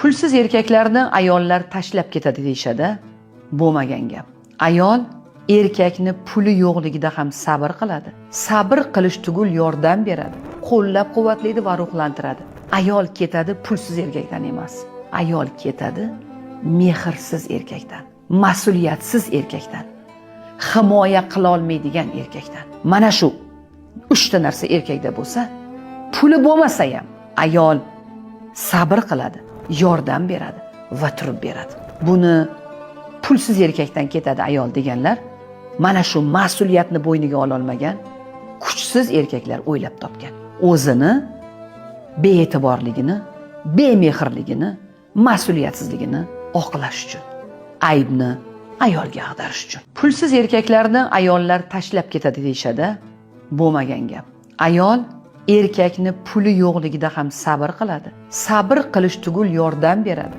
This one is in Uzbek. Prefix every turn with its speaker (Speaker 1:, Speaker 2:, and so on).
Speaker 1: Pulsiz erkaklarni ayollar tashlab ketadi deyshadi. Bo'lmagan gap. Ayol erkakni puli yo'qligida ham sabr qiladi. Sabr qilish tugul yordam beradi, qo'llab-quvvatlaydi va ruhlantiradi. Ayol ketadi pulsiz erkakdan emas. Ayol ketadi mehrsiz erkakdan, mas'uliyatsiz erkakdan, himoya qila olmaydigan erkakdan. Mana shu 3 ta narsa erkakda bo'lsa, puli bo'lmasa ham ayol sabr qiladi, yordam beradi va turib beradi. Buni pulsiz erkakdan ketadi ayol deganlar mana shu mas'uliyatni bo'yniga ola olmagan kuchsiz erkaklar o'ylab topgan. O'zini bee'tiborligini, bemehrligini, mas'uliyatsizligini oqlash uchun, aybni ayolga ag'darish uchun. Pulsiz erkaklarni ayollar tashlab ketadi deyshadi. Bo'lmagan gap. Ayol erkakni puli yo'qligida ham sabr qiladi. Sabr qilish tugul yordam beradi,